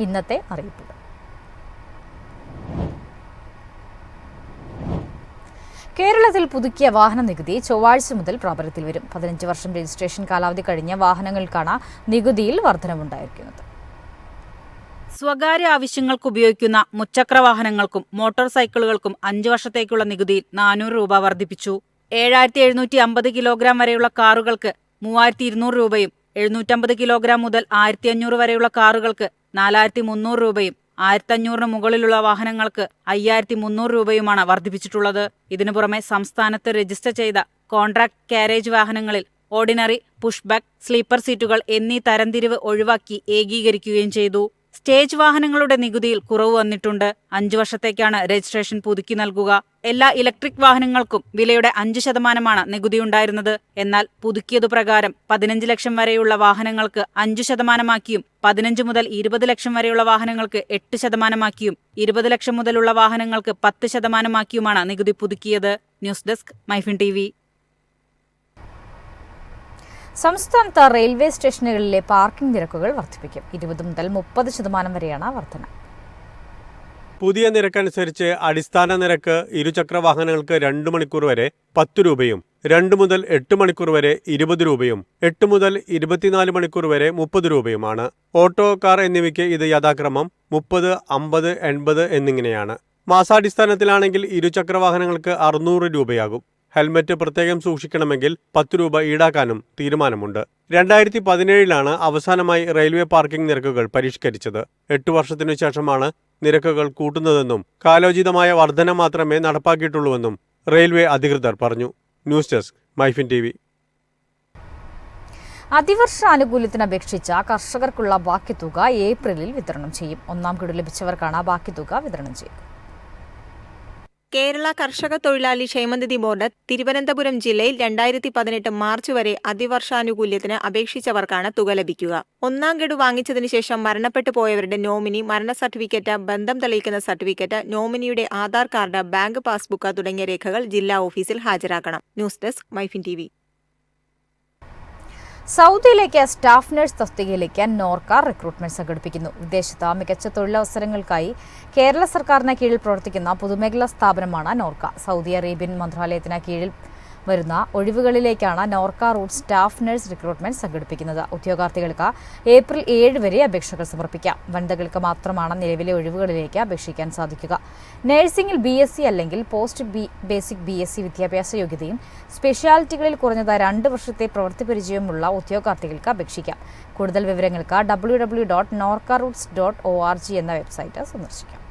ഇന്നത്തെ അറിയിപ്പുകൾ. കേരളത്തിൽ പുതുക്കിയ വാഹന നികുതി ചൊവ്വാഴ്ച മുതൽ പ്രാബല്യത്തിൽ വരും. 15 വർഷം രജിസ്ട്രേഷൻ കാലാവധി കഴിഞ്ഞ വാഹനങ്ങൾക്കാണ് നികുതിയിൽ വർധനവുണ്ടായിരിക്കുന്നത്. സ്വകാര്യ ആവശ്യങ്ങൾക്ക് ഉപയോഗിക്കുന്ന മുച്ചക്ര വാഹനങ്ങൾക്കും മോട്ടോർ സൈക്കിളുകൾക്കും 5 വർഷത്തേക്കുള്ള നികുതിയിൽ 400 രൂപ വർദ്ധിപ്പിച്ചു. 7750 കിലോഗ്രാം വരെയുള്ള കാറുകൾക്ക് 3200 രൂപയും 750 കിലോഗ്രാം മുതൽ 1500 വരെയുള്ള കാറുകൾക്ക് 4300 രൂപയും 1500 മുകളിലുള്ള വാഹനങ്ങൾക്ക് 5300 രൂപയുമാണ് വർദ്ധിപ്പിച്ചിട്ടുള്ളത്. ഇതിനു പുറമെ സംസ്ഥാനത്ത് രജിസ്റ്റർ ചെയ്ത കോൺട്രാക്ട് കാരേജ് വാഹനങ്ങളിൽ ഓർഡിനറി, പുഷ്ബാക്ക്, സ്ലീപ്പർ സീറ്റുകൾ എന്നീ തരംതിരിവ് ഒഴിവാക്കി ഏകീകരിക്കുകയും ചെയ്തു. സ്റ്റേജ് വാഹനങ്ങളുടെ നികുതിയിൽ കുറവ് വന്നിട്ടുണ്ട്. 5 വർഷത്തേക്കാണ് രജിസ്ട്രേഷൻ പുതുക്കി നൽകുക. എല്ലാ ഇലക്ട്രിക് വാഹനങ്ങൾക്കും വിലയുടെ 5% നികുതിയുണ്ടായിരുന്നത്. എന്നാൽ പുതുക്കിയതു പ്രകാരം 15 ലക്ഷം വരെയുള്ള വാഹനങ്ങൾക്ക് 5% 15 മുതൽ 20 ലക്ഷം വരെയുള്ള വാഹനങ്ങൾക്ക് 8% 20 ലക്ഷം മുതലുള്ള വാഹനങ്ങൾക്ക് 10% നികുതി പുതുക്കിയത്. News desk MyFin TV. സംസ്ഥാനത്ത് റെയിൽവേ സ്റ്റേഷനുകളിലെ പാർക്കിംഗ് നിരക്കുകൾ വർദ്ധിപ്പിക്കും. 20 മുതൽ 30% വരെയാണ് വർധന. പുതിയ നിരക്കനുസരിച്ച് അടിസ്ഥാന നിരക്ക് ഇരുചക്ര വാഹനങ്ങൾക്ക് 2 മണിക്കൂർ വരെ 10 രൂപയും 2 മുതൽ 8 മണിക്കൂർ വരെ 20 രൂപയും 8 മുതൽ 24 മണിക്കൂർ വരെ 30 രൂപയുമാണ്. ഓട്ടോ, കാർ എന്നിവയ്ക്ക് ഇത് യഥാക്രമം 30, 50, 80 എന്നിങ്ങനെയാണ്. മാസാടിസ്ഥാനത്തിലാണെങ്കിൽ ഇരുചക്ര വാഹനങ്ങൾക്ക് 600 രൂപയാകും. ഹെൽമറ്റ് പ്രത്യേകം സൂക്ഷിക്കണമെങ്കിൽ 10 രൂപ ഈടാക്കാനും തീരുമാനമുണ്ട്. 2017 അവസാനമായി റെയിൽവേ പാർക്കിംഗ് നിരക്കുകൾ പരിഷ്കരിച്ചത്. 8 വർഷത്തിനു ശേഷമാണ് നിരക്കുകൾ കൂട്ടുന്നതെന്നും കാലോചിതമായ വർധന മാത്രമേ നടപ്പാക്കിയിട്ടുള്ളൂവെന്നും റെയിൽവേ അധികൃതർ പറഞ്ഞു. News desk MyFin TV. അതിവർഷ ആനുകൂല്യത്തിന് അപേക്ഷിച്ച കർഷകർക്കുള്ള ബാക്കി തുക ഏപ്രിലിൽ വിതരണം ചെയ്യും. 1ാം ഗഡു ലഭിച്ചവർക്കാണ് ബാക്കി തുക വിതരണം ചെയ്യുക. കേരള കർഷക തൊഴിലാളി ക്ഷേമനിധി ബോർഡ് തിരുവനന്തപുരം ജില്ലയിൽ 2018 മാർച്ച് വരെ അതിവർഷാനുകൂല്യത്തിന് അപേക്ഷിച്ചവർക്കാണ് തുക ലഭിക്കുക. 1ാം ഗഡു വാങ്ങിച്ചതിനു ശേഷം മരണപ്പെട്ടു പോയവരുടെ നോമിനി, മരണ സർട്ടിഫിക്കറ്റ്, ബന്ധം തെളിയിക്കുന്ന സർട്ടിഫിക്കറ്റ്, നോമിനിയുടെ ആധാർ കാർഡ്, ബാങ്ക് പാസ്ബുക്ക് തുടങ്ങിയ രേഖകൾ ജില്ലാ ഓഫീസിൽ ഹാജരാക്കണം. News desk MyFin TV. സൗദിയിലേക്ക് സ്റ്റാഫ് നഴ്സ് തസ്തികയിലേക്ക് നോർക്ക റിക്രൂട്ട്മെന്റ് സംഘടിപ്പിക്കുന്നു. വിദേശത്ത് മികച്ച തൊഴിലവസരങ്ങൾക്കായി കേരള സർക്കാരിന് കീഴിൽ പ്രവർത്തിക്കുന്ന പൊതുമേഖലാ സ്ഥാപനമാണ് നോർക്ക. സൗദി അറേബ്യൻ മന്ത്രാലയത്തിന് കീഴിൽ വരുന്ന ഒഴിവുകളിലേക്കാണ് Norka root staff nurse recruitment സംഘടിപ്പിക്കുന്നത്. ഉദ്യോഗാർത്ഥികൾക്ക് ഏപ്രിൽ 7 വരെ അപേക്ഷകൾ സമർപ്പിക്കാം. വനിതകൾക്ക് മാത്രമാണ് നിലവിലെ ഒഴിവുകളിലേക്ക് അപേക്ഷിക്കാൻ സാധിക്കുക. നഴ്സിംഗിൽ BSc അല്ലെങ്കിൽ പോസ്റ്റ് ബേസിക് BSc വിദ്യാഭ്യാസ യോഗ്യതയും സ്പെഷ്യാലിറ്റികളിൽ കുറഞ്ഞത് 2 വർഷത്തെ പ്രവൃത്തി പരിചയമുള്ള ഉദ്യോഗാർത്ഥികൾക്ക് അപേക്ഷിക്കാം. കൂടുതൽ വിവരങ്ങൾക്ക് www.norcaroots.org എന്ന വെബ്സൈറ്റ് സന്ദർശിക്കാം.